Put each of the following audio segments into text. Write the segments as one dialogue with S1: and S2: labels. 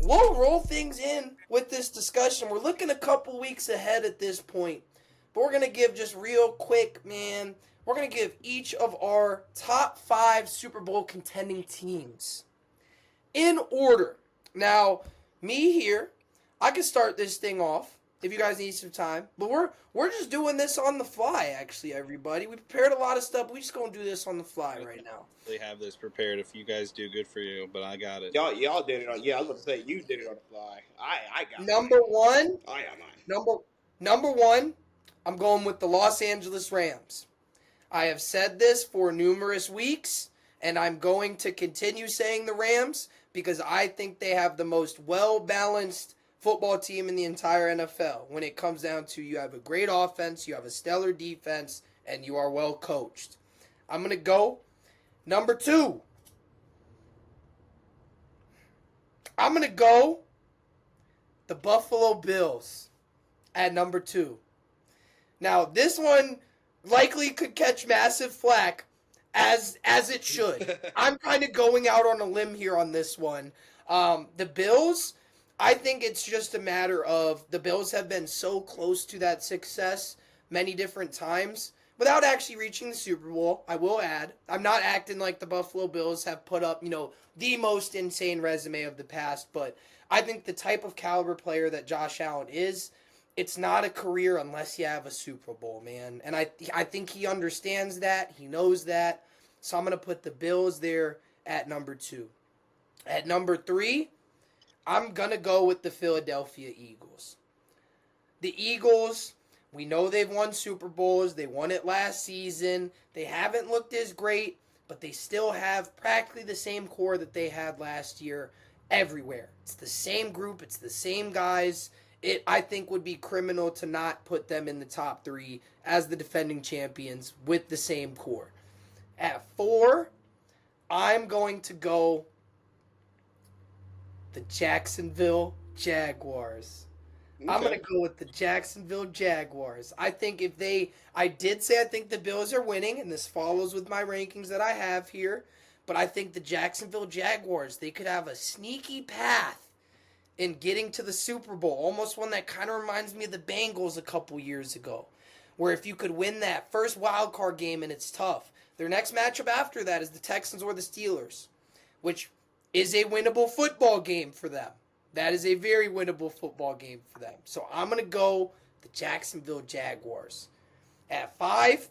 S1: We'll roll things in with this discussion. We're looking a couple weeks ahead at this point, but we're gonna give just real quick, man. We're gonna give each of our top 5 Super Bowl contending teams in order. Now, me here, I can start this thing off if you guys need some time. But we're just doing this on the fly, actually, everybody. We prepared a lot of stuff. We just gonna do this on the fly right now.
S2: They have this prepared. If you guys do, good for you. But I got it.
S3: Y'all did it on. Yeah, I was about to say you did it on the fly. I got
S1: number
S3: mine.
S1: one.
S3: I got mine.
S1: Number one. I'm going with the Los Angeles Rams. I have said this for numerous weeks, and I'm going to continue saying the Rams because I think they have the most well-balanced football team in the entire NFL. When it comes down to you have a great offense, you have a stellar defense, and you are well coached. I'm going to go number 2. I'm going to go the Buffalo Bills at number 2. Now, this one likely could catch massive flack, as it should. I'm kind of going out on a limb here on this one. The Bills, I think it's just a matter of the Bills have been so close to that success many different times without actually reaching the Super Bowl, I will add. I'm not acting like the Buffalo Bills have put up, the most insane resume of the past, but I think the type of caliber player that Josh Allen is, it's not a career unless you have a Super Bowl, man. And I think he understands that. He knows that. So I'm going to put the Bills there at number 2. At number 3, I'm going to go with the Philadelphia Eagles. The Eagles, we know they've won Super Bowls. They won it last season. They haven't looked as great, but they still have practically the same core that they had last year everywhere. It's the same group. It's the same guys. It, I think, would be criminal to not put them in the top 3 as the defending champions with the same core. At 4, I'm going to go the Jacksonville Jaguars. Okay. I'm going to go with the Jacksonville Jaguars. I think I think the Bills are winning, and this follows with my rankings that I have here, but I think the Jacksonville Jaguars, they could have a sneaky path in getting to the Super Bowl, almost one that kind of reminds me of the Bengals a couple years ago, where if you could win that first wild card game and it's tough, their next matchup after that is the Texans or the Steelers, which is a winnable football game for them. That is a very winnable football game for them. So I'm going to go the Jacksonville Jaguars. At 5,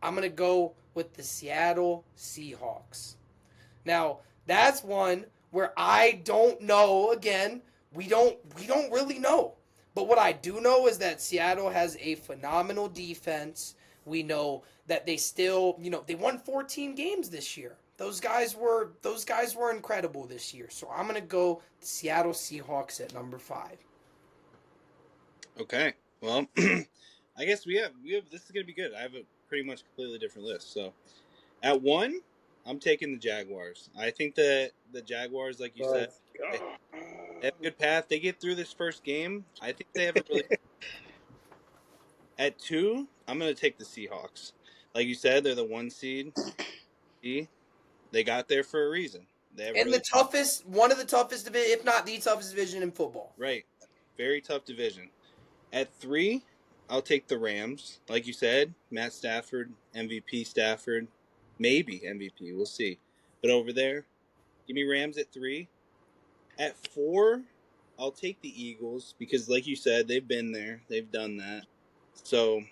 S1: I'm going to go with the Seattle Seahawks. Now, that's one where I don't know, again, we don't really know. But what I do know is that Seattle has a phenomenal defense. We know that they still, they won 14 games this year. Those guys were incredible this year. So I'm going to go the Seattle Seahawks at number 5.
S2: Okay. Well, I guess we have this is going to be good. I have a pretty much completely different list. So at 1, I'm taking the Jaguars. I think that the Jaguars, like you said, they have a good path. They get through this first game. I think they have a really At 2, I'm going to take the Seahawks. Like you said, they're the 1 seed. They got there for a reason.
S1: And the toughest, one of the toughest division, if not the toughest division in football.
S2: Right. Very tough division. At 3, I'll take the Rams. Like you said, Matt Stafford, MVP Stafford. Maybe MVP. We'll see. But over there, give me Rams at 3. At 4, I'll take the Eagles because, like you said, they've been there. They've done that. So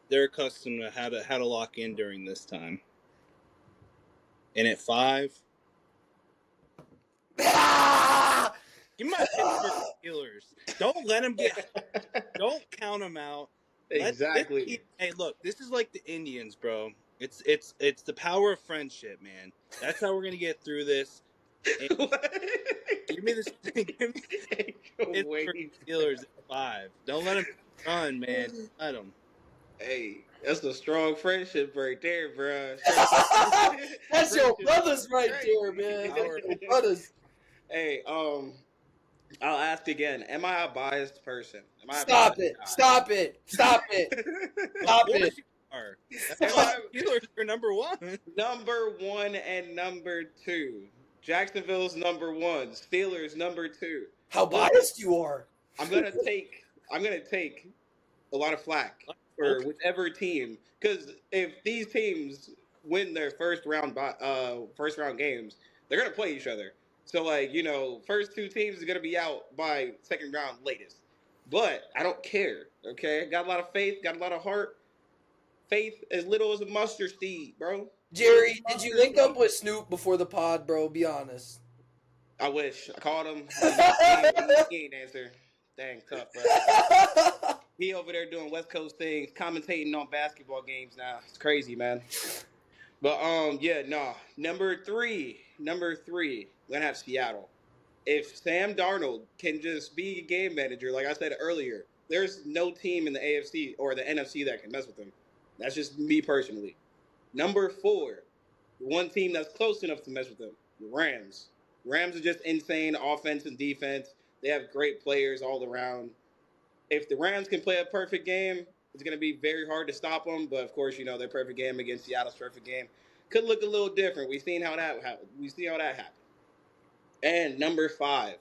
S2: they're accustomed to how to lock in during this time. And at 5, give me my Pittsburgh Steelers. Don't count them out.
S3: Exactly.
S2: Hey, look, this is like the Indians, bro. It's the power of friendship, man. That's how we're gonna get through this. Give me this. Give me Pittsburgh Steelers at 5. Don't let them run, man. Let them.
S3: Hey, that's a strong friendship right there, bro.
S1: That's your brothers right there, man. That's your brothers.
S3: Hey, I'll ask again. Am I a biased person? Am I
S1: Stop it. Stop it. Stop it. Stop
S2: Of course
S1: it.
S2: you are. That's
S3: Am
S2: why
S3: I
S2: Steelers are number one.
S3: number one and number two? Jacksonville's number one. Steelers number two.
S1: How
S3: Look,
S1: biased you are.
S3: I'm gonna take a lot of flack for
S2: Okay.
S3: whichever team, because if these teams win their first round games, they're gonna play each other. So like first two teams are gonna be out by second round latest. But I don't care. Okay, got a lot of faith, got a lot of heart. Faith as little as a mustard seed, bro. Little as
S1: Jerry,
S3: a
S1: did you
S3: mustard
S1: link up
S3: seed.
S1: with Snoop before the pod, bro? Be honest.
S3: I wish I called him. He ain't answer. Dang, tough, bro. He over there doing West Coast things, commentating on basketball games now. It's crazy, man. But yeah, no. Number three, we're gonna have Seattle. If Sam Darnold can just be a game manager, like I said earlier, there's no team in the AFC or the NFC that can mess with him. That's just me personally. Number four, the one team that's close enough to mess with them, the Rams. Rams are just insane offense and defense. They have great players all around. If the Rams can play a perfect game, it's going to be very hard to stop them. But of course, their perfect game against Seattle's perfect game could look a little different. We see how that happened. And number five,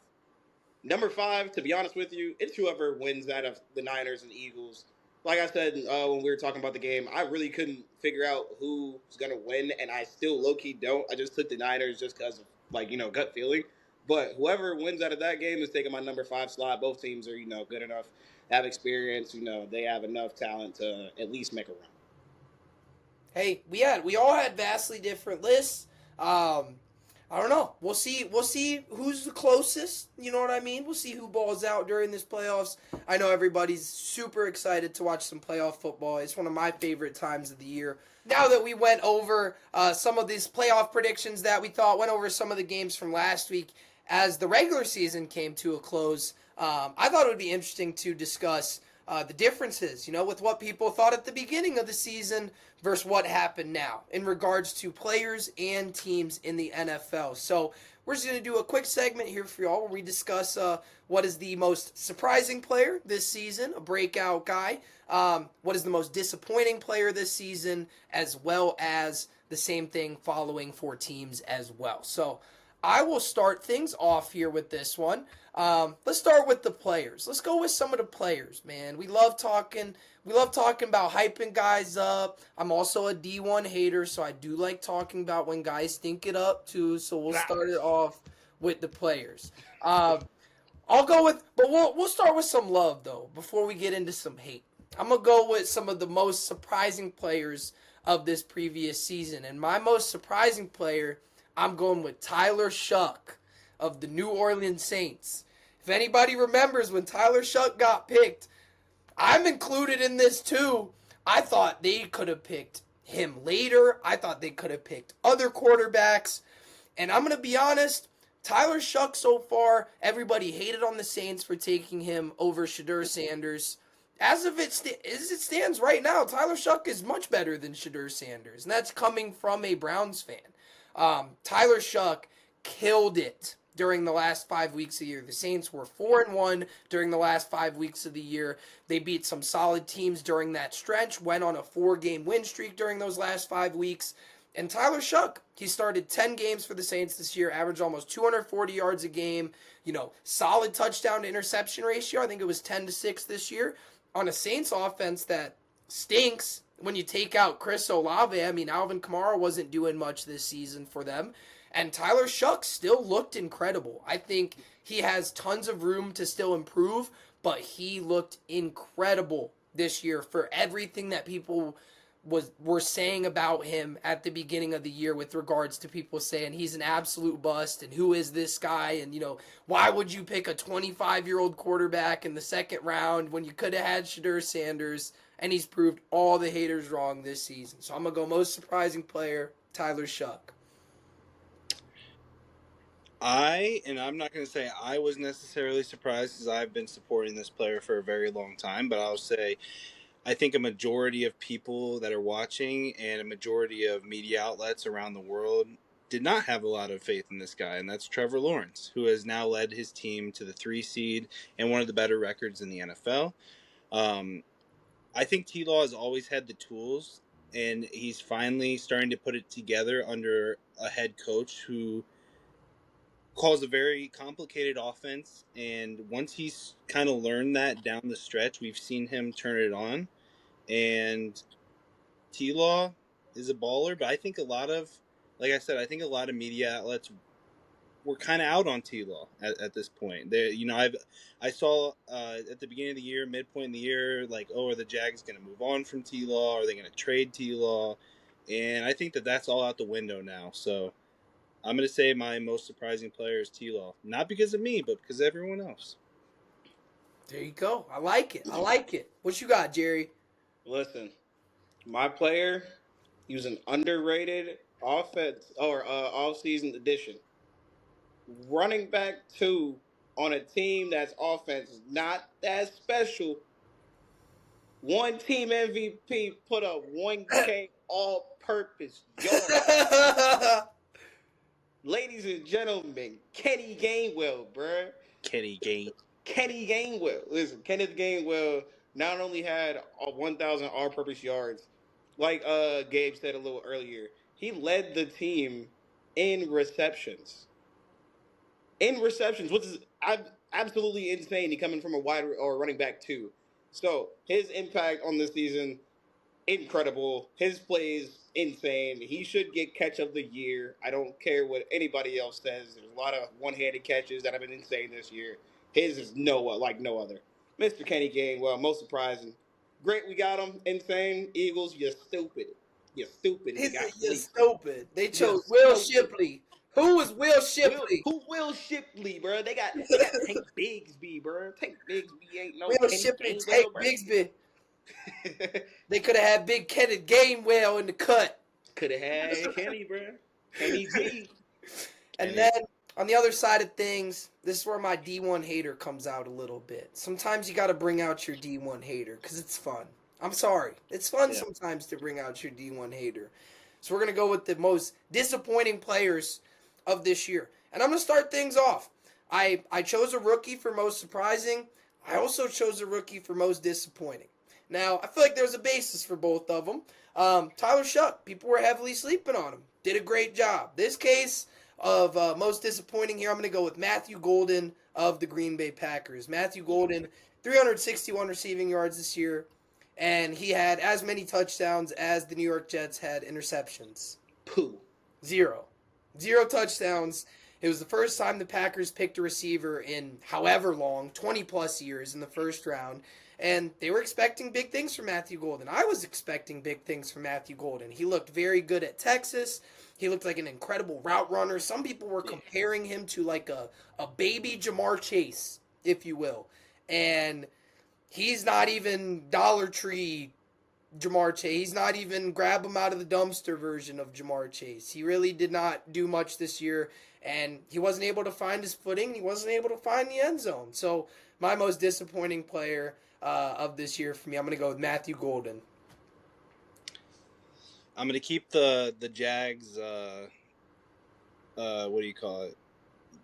S3: to be honest with you, it's whoever wins out of the Niners and Eagles. Like I said when we were talking about the game, I really couldn't figure out who's gonna win, and I still low key don't. I just took the Niners just because of gut feeling. But whoever wins out of that game is taking my number five slot. Both teams are good enough, have experience. They have enough talent to at least make a run.
S1: Hey, we all had vastly different lists. I don't know. We'll see. We'll see who's the closest. You know what I mean? We'll see who balls out during this playoffs. I know everybody's super excited to watch some playoff football. It's one of my favorite times of the year. Now that we went over some of these playoff predictions that we thought, went over some of the games from last week as the regular season came to a close, I thought it would be interesting to discuss the differences, with what people thought at the beginning of the season versus what happened now in regards to players and teams in the NFL. So we're just going to do a quick segment here for y'all where we discuss what is the most surprising player this season, a breakout guy, what is the most disappointing player this season, as well as the same thing following for teams as well. So I will start things off here with this one. Let's start with the players. Let's go with some of the players, man. We love talking about hyping guys up. I'm also a D1 hater, so I do like talking about when guys think it up too. So we'll start it off with the players. I'll go with, but we'll start with some love though before we get into some hate. I'm gonna go with some of the most surprising players of this previous season, and my most surprising player, I'm going with Tyler Shuck of the New Orleans Saints. If anybody remembers when Tyler Shuck got picked, I'm included in this too. I thought they could have picked him later. I thought they could have picked other quarterbacks. And I'm going to be honest, Tyler Shuck so far, everybody hated on the Saints for taking him over Shadur Sanders. As it stands right now, Tyler Shuck is much better than Shadur Sanders. And that's coming from a Browns fan. Tyler Shuck killed it during the last 5 weeks of the year. The Saints were 4-1 during the last 5 weeks of the year. They beat some solid teams during that stretch, went on a 4-game win streak during those last 5 weeks. And Tyler Shuck, he started 10 games for the Saints this year, averaged almost 240 yards a game, solid touchdown to interception ratio. I think it was 10-6 this year on a Saints offense that stinks when you take out Chris Olave. I mean, Alvin Kamara wasn't doing much this season for them. And Tyler Shuck still looked incredible. I think he has tons of room to still improve, but he looked incredible this year for everything that people were saying about him at the beginning of the year, with regards to people saying he's an absolute bust and who is this guy, and why would you pick a 25-year-old quarterback in the second round when you could have had Shadur Sanders. And he's proved all the haters wrong this season. So I'm going to go most surprising player, Tyler Shuck.
S2: I'm not going to say I was necessarily surprised, because I've been supporting this player for a very long time, but I'll say I think a majority of people that are watching and a majority of media outlets around the world did not have a lot of faith in this guy, and that's Trevor Lawrence, who has now led his team to the 3 seed and one of the better records in the NFL. I think T-Law has always had the tools, and he's finally starting to put it together under a head coach who calls a very complicated offense. And once he's kind of learned that down the stretch, we've seen him turn it on. And T-Law is a baller, but I think like I said, I think a lot of media outlets were kind of out on T-Law at this point. I saw at the beginning of the year, midpoint in the year, like, oh, are the Jags going to move on from T-Law? Are they going to trade T-Law? And I think that's all out the window now. So I'm going to say my most surprising player is T-Law. Not because of me, but because of everyone else.
S1: There you go. I like it. I like it. What you got, Jerry?
S3: Listen, my player, he was an underrated offense or off-season addition. Running back 2 on a team that's offense is not that special. One team MVP put up 1K all-purpose yards. Ladies and gentlemen, Kenny Gainwell, bruh.
S2: Kenny
S3: Gainwell. Listen, Kenneth Gainwell not only had 1,000 all-purpose yards, like Gabe said a little earlier, he led the team in receptions. Which is absolutely insane. He coming from a wide or running back 2. So his impact on this season, incredible. His plays, insane. He should get catch of the year. I don't care what anybody else says. There's a lot of one-handed catches that have been insane this year. His is like no other. Mr. Kenny Gainwell, most surprising. Great, we got him. Insane. Eagles, you're stupid. You're stupid.
S1: You're stupid. They chose Will Shipley. Who was Will Shipley?
S3: Who Will Shipley, bro? They got Tank Bigsby, bro. Tank Bigsby ain't no
S1: Will
S3: Kenny
S1: Shipley,
S3: Gainwell,
S1: Tank
S3: bro.
S1: Bigsby. They could have had Big Kenneth Gainwell in the cut.
S3: Could have had Kenny, bro. Kenny G.
S1: And then on the other side of things, this is where my D1 hater comes out a little bit. Sometimes you got to bring out your D1 hater because it's fun. I'm sorry. It's fun sometimes to bring out your D1 hater. So we're going to go with the most disappointing players of this year. And I'm going to start things off. I chose a rookie for most surprising. I also chose a rookie for most disappointing. Now, I feel like there's a basis for both of them. Tyler Shuck, people were heavily sleeping on him. Did a great job. This case of most disappointing here, I'm going to go with Matthew Golden of the Green Bay Packers. Matthew Golden, 361 receiving yards this year, and he had as many touchdowns as the New York Jets had interceptions.
S3: Pooh.
S1: Zero touchdowns. It was the first time the Packers picked a receiver in however long, 20-plus years in the first round, and they were expecting big things from Matthew Golden. I was expecting big things from Matthew Golden. He looked very good at Texas. He looked like an incredible route runner. Some people were comparing him to like a baby Jamar Chase, if you will. And he's not even Dollar Tree Jamar Chase. He's not even grab him out of the dumpster version of Jamar Chase. He really did not do much this year, and he wasn't able to find his footing. He wasn't able to find the end zone. So my most disappointing player of this year for me, I'm going to go with Matthew Golden.
S2: I'm going to keep the Jags, what do you call it?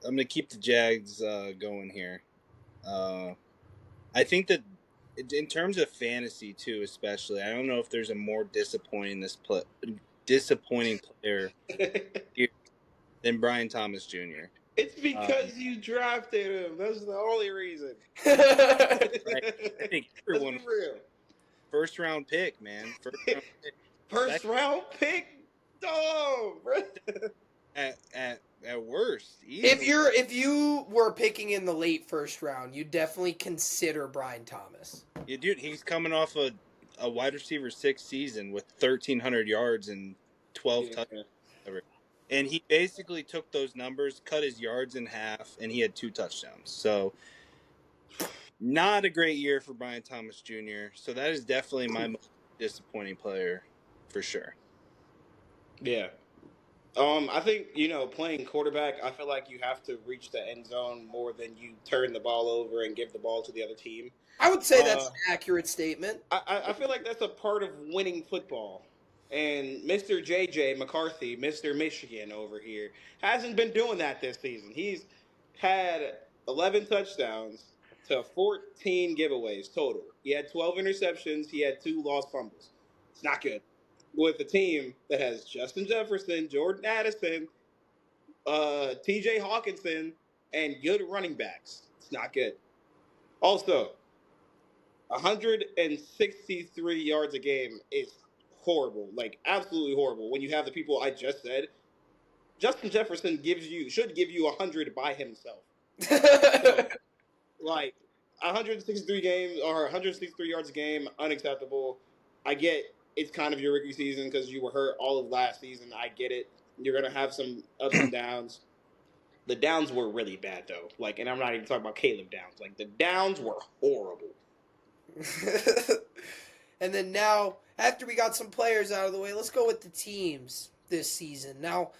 S2: I'm going to keep the Jags going here. I think that in terms of fantasy too, especially, I don't know if there's a more disappointing player here than Brian Thomas Jr.
S3: It's because you drafted him. That's the only reason.
S2: Right? I think everyone.
S3: Let's be real.
S2: First round pick, man.
S3: First round pick? Oh, bro.
S2: At worst. Easily.
S1: If you were picking in the late first round, you definitely consider Brian Thomas.
S2: Yeah, dude, he's coming off a wide receiver 6 season with 1,300 yards and 12 touchdowns. And he basically took those numbers, cut his yards in half, and he had 2 touchdowns. So, not a great year for Brian Thomas Jr. So that is definitely my most disappointing player, for sure.
S3: Yeah. I think, playing quarterback, I feel like you have to reach the end zone more than you turn the ball over and give the ball to the other team.
S1: I would say that's an accurate statement.
S3: I feel like that's a part of winning football. And Mr. JJ McCarthy, Mr. Michigan over here, hasn't been doing that this season. He's had 11 touchdowns to 14 giveaways total. He had 12 interceptions. He had 2 lost fumbles. It's not good. With a team that has Justin Jefferson, Jordan Addison, TJ Hawkinson, and good running backs. It's not good. Also, 163 yards a game is horrible, like absolutely horrible. When you have the people I just said, Justin Jefferson should give you 100 by himself. So, like 163 games or 163 yards a game, unacceptable. I get it's kind of your rookie season because you were hurt all of last season. I get it. You're gonna have some ups and downs. The downs were really bad though. Like, and I'm not even talking about Caleb Downs. Like the downs were horrible.
S1: And then now, after we got some players out of the way, let's go with the teams this season. Now,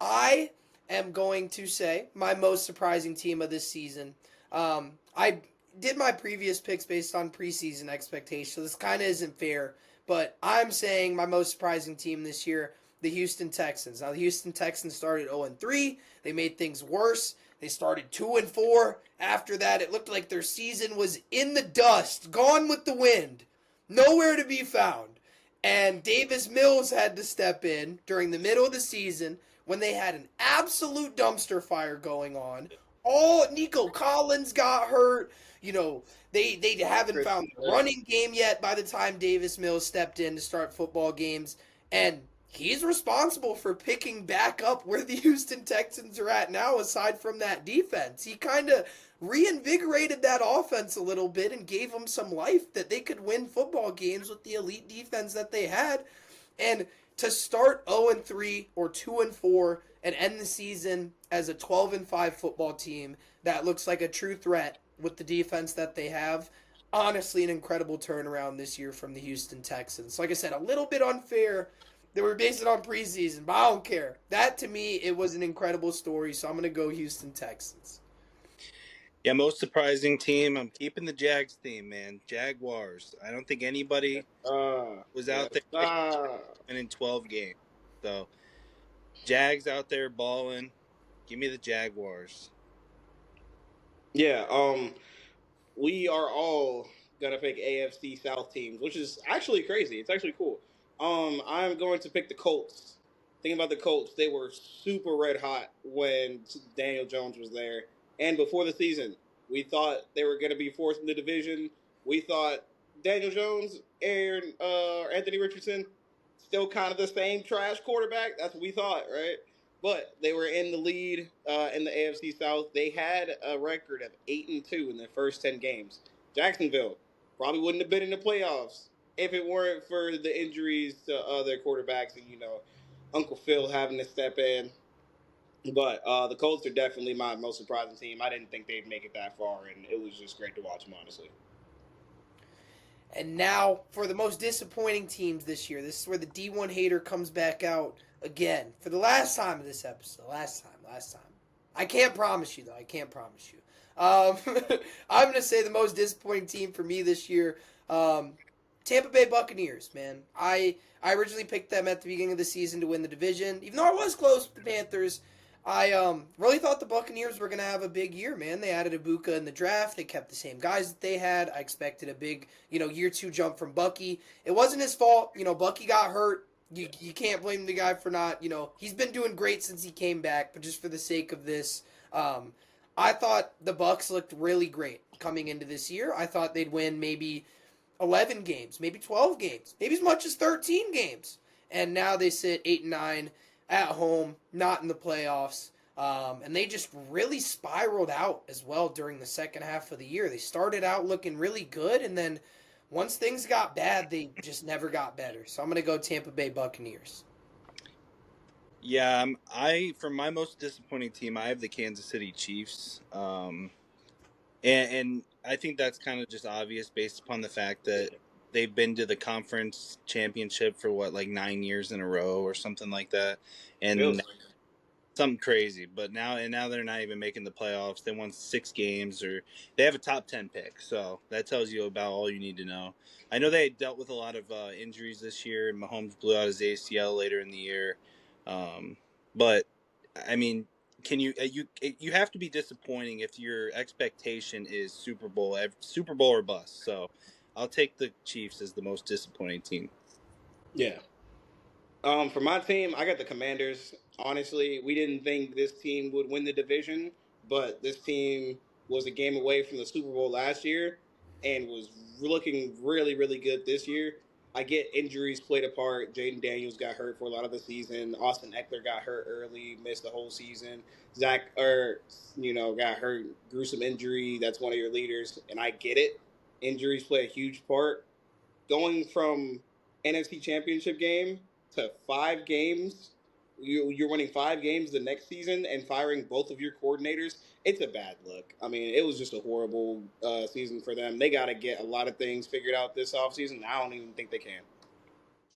S1: I am going to say my most surprising team of this season. I did my previous picks based on preseason expectations. So this kind of isn't fair, but I'm saying my most surprising team this year, the Houston Texans. Now, the Houston Texans started 0-3. They made things worse. They started 2-4. After that, it looked like their season was in the dust, gone with the wind, nowhere to be found. And Davis Mills had to step in during the middle of the season when they had an absolute dumpster fire going on. All Nico Collins got hurt. You know, they haven't found the running game yet by the time Davis Mills stepped in to start football games. And he's responsible for picking back up where the Houston Texans are at now, aside from that defense. He kind of reinvigorated that offense a little bit and gave them some life that they could win football games with the elite defense that they had. And to start 0-3 or 2-4 and end the season as a 12-5 football team that looks like a true threat with the defense that they have, honestly an incredible turnaround this year from the Houston Texans. Like I said, a little bit unfair. They were based it on preseason, but I don't care. That, to me, it was an incredible story, so I'm going to go Houston Texans.
S2: Yeah, most surprising team. I'm keeping the Jags theme, man. Jaguars. I don't think anybody was out there winning 12 games. So, Jags out there balling. Give me the Jaguars.
S3: Yeah, we are all gonna pick AFC South teams, which is actually crazy. It's actually cool. I'm going to pick the Colts. Thinking about the Colts, they were super red hot when Daniel Jones was there, and before the season, we thought they were gonna be fourth in the division. We thought Daniel Jones and Anthony Richardson still kind of the same trash quarterback. That's what we thought, right? But they were in the lead in the AFC South. They had a record of 8-2 in their first 10 games. Jacksonville probably wouldn't have been in the playoffs if it weren't for the injuries to other quarterbacks and Uncle Phil having to step in. But the Colts are definitely my most surprising team. I didn't think they'd make it that far, and it was just great to watch them, honestly.
S1: And now for the most disappointing teams this year. This is where the D1 hater comes back out again for the last time of this episode. Last time. I can't promise you, though. I can't promise you. I'm going to say the most disappointing team for me this year, Tampa Bay Buccaneers, man. I originally picked them at the beginning of the season to win the division. Even though I was close with the Panthers, I really thought the Buccaneers were going to have a big year, man. They added Ibuka in the draft. They kept the same guys that they had. I expected a big, year two jump from Bucky. It wasn't his fault. Bucky got hurt. You can't blame the guy for not, he's been doing great since he came back, but just for the sake of this, I thought the Bucs looked really great coming into this year. I thought they'd win maybe 11 games, maybe 12 games, maybe as much as 13 games. And now they sit 8-9 at home, not in the playoffs. And they just really spiraled out as well during the second half of the year. They started out looking really good, and then once things got bad, they just never got better. So I'm going to go Tampa Bay Buccaneers.
S2: Yeah, for my most disappointing team, I have the Kansas City Chiefs. And I think that's kind of just obvious based upon the fact that they've been to the conference championship for 9 years in a row or something like that. And something crazy, but now they're not even making the playoffs. They won 6 games, or they have a top 10 pick, so that tells you about all you need to know. I know they dealt with a lot of injuries this year, and Mahomes blew out his ACL later in the year. But I mean, can you have to be disappointing if your expectation is Super Bowl or bust. So I'll take the Chiefs as the most disappointing team.
S3: Yeah. For my team, I got the Commanders. Honestly, we didn't think this team would win the division, but this team was a game away from the Super Bowl last year and was looking really, really good this year. I get injuries played a part. Jaden Daniels got hurt for a lot of the season. Austin Eckler got hurt early, missed the whole season. Got hurt, gruesome injury. That's one of your leaders, and I get it. Injuries play a huge part. Going from NFC Championship game to 5 games, you're winning 5 games the next season and firing both of your coordinators. It's a bad look. I mean, it was just a horrible season for them. They got to get a lot of things figured out this offseason. I don't even think they can.